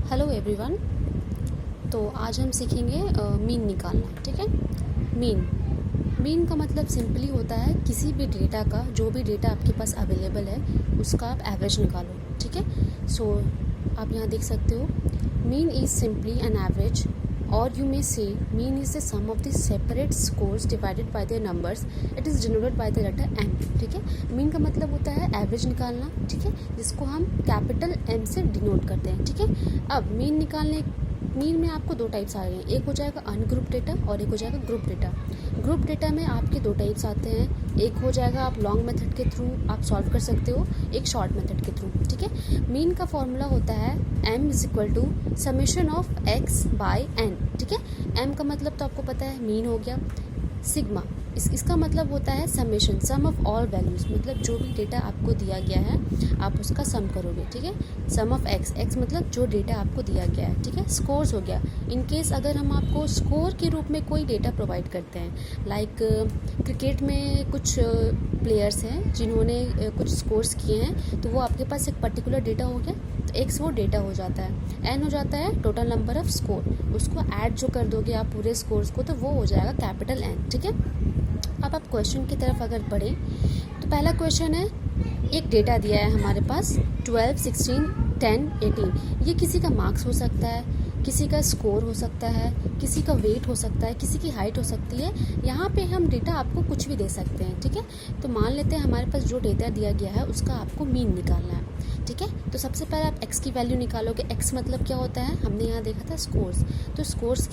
Hello everyone. तो आज हम सीखेंगे मीन निकालना। ठीक है। मीन का मतलब सिंपली होता है किसी भी डेटा का, जो भी डेटा आपके पास अवेलेबल है उसका आप एवरेज निकालो। ठीक है। सो आप यहाँ देख सकते हो, mean is simply an average और you may say mean is the sum of the separate scores divided by the numbers. It is denoted by the letter M. ठीक है। मीन का मतलब होता है एवरेज निकालना। ठीक है, जिसको हम कैपिटल एम से डिनोट करते हैं। ठीक है। अब मीन में आपको दो टाइप्स आ रहे हैं, एक हो जाएगा अनग्रुप डेटा और एक हो जाएगा ग्रुप डेटा। ग्रुप डेटा में आपके दो टाइप्स आते हैं, एक हो जाएगा आप लॉन्ग मेथड के थ्रू आप सॉल्व कर सकते हो, एक शॉर्ट मेथड के थ्रू। ठीक है। मीन का फॉर्मूला होता है m is equal to summation of x by n। ठीक है। m का मतलब तो आपको पता है, मीन हो गया। सिग्मा इसका मतलब होता है summation, sum of all values, मतलब जो भी डेटा आपको दिया गया है आप उसका सम करोगे। ठीक है। सम ऑफ x मतलब जो डेटा आपको दिया गया है। ठीक है। स्कोर्स हो गया, इन केस अगर हम आपको स्कोर के रूप में कोई डेटा प्रोवाइड करते हैं, लाइक क्रिकेट में कुछ प्लेयर्स हैं जिन्होंने कुछ स्कोर्स किए हैं, तो वो आपके पास एक पर्टिकुलर डेटा हो गया, तो x वो डेटा हो जाता है, n हो जाता है टोटल नंबर ऑफ स्कोर। उसको ऐड जो कर दोगे आप पूरे स्कोर्स को, तो वो हो जाएगा कैपिटल N। ठीक है। अब आप क्वेश्चन की तरफ अगर बढ़े तो पहला क्वेश्चन है, एक डेटा दिया है हमारे पास 12, 16, 10, 18। ये किसी का मार्क्स हो सकता है, किसी का स्कोर हो सकता है, किसी का वेट हो सकता है, किसी की हाइट हो सकती है। यहाँ पे हम डेटा आपको कुछ भी दे सकते हैं। ठीक है। तो मान लेते हैं हमारे पास जो डेटा दिया गया है उसका आपको मीन निकालना है। ठीक है। तो सबसे पहले आप x की वैल्यू निकालोगे। x मतलब क्या होता है, हमने यहाँ देखा था स्कोर्स, तो स्कोर्स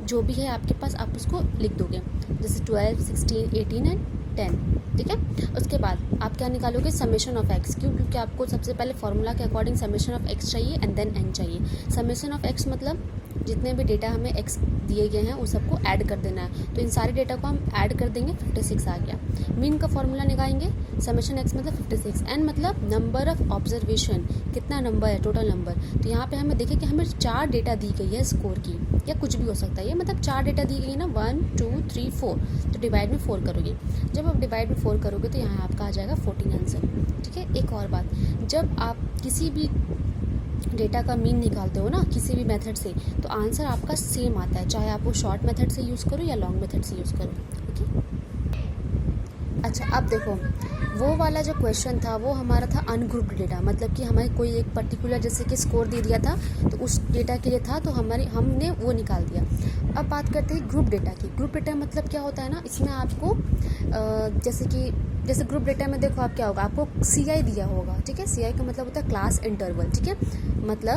जो भी है आपके पास आप उसको लिख दोगे, जैसे 12, 16, 18 एंड 10। ठीक है। उसके बाद आप क्या निकालोगे, समेशन ऑफ x। क्यों? क्योंकि आपको सबसे पहले फॉर्मूला के अकॉर्डिंग समेशन ऑफ x चाहिए एंड देन n चाहिए। समेशन ऑफ x मतलब जितने भी डेटा हमें x दिए गए हैं उस सबको ऐड कर देना है, तो इन सारे डेटा को हम ऐड कर देंगे, 56 आ गया। मीन का फॉर्मूला निकालेंगे, समेशन x मतलब 56, n मतलब नंबर ऑफ ऑब्जर्वेशन, कितना नंबर है, टोटल नंबर। तो यहाँ पे हमें देखें कि हमें 4 डेटा दी गई है स्कोर की, या कुछ भी हो सकता है ये, मतलब 4 डेटा दी गई है ना, 1, 2, 3, 4, तो डिवाइड में 4 करोगे। जब आप डिवाइड में 4 करोगे तो यहाँ आपका आ जाएगा 14 आंसर। ठीक है। एक और बात, जब आप किसी भी डेटा का मीन निकालते हो ना किसी भी मेथड से, तो आंसर आपका सेम आता है, चाहे आप वो शॉर्ट मेथड से यूज़ करो या लॉन्ग मेथड से यूज़ करो। ठीक है। अच्छा, अब देखो, वो वाला जो क्वेश्चन था वो हमारा था अनग्रुप्ड डेटा, मतलब कि हमें कोई एक पर्टिकुलर जैसे कि स्कोर दे दिया था, तो उस डेटा के लिए था, तो हमने वो निकाल दिया। अब बात करते हैं ग्रुप डेटा की। ग्रुप डेटा मतलब क्या होता है ना, इसमें आपको जैसे ग्रुप डेटा में देखो आप क्या होगा, आपको CI दिया होगा। ठीक है। CI का मतलब होता है क्लास इंटरवल। ठीक है। मतलब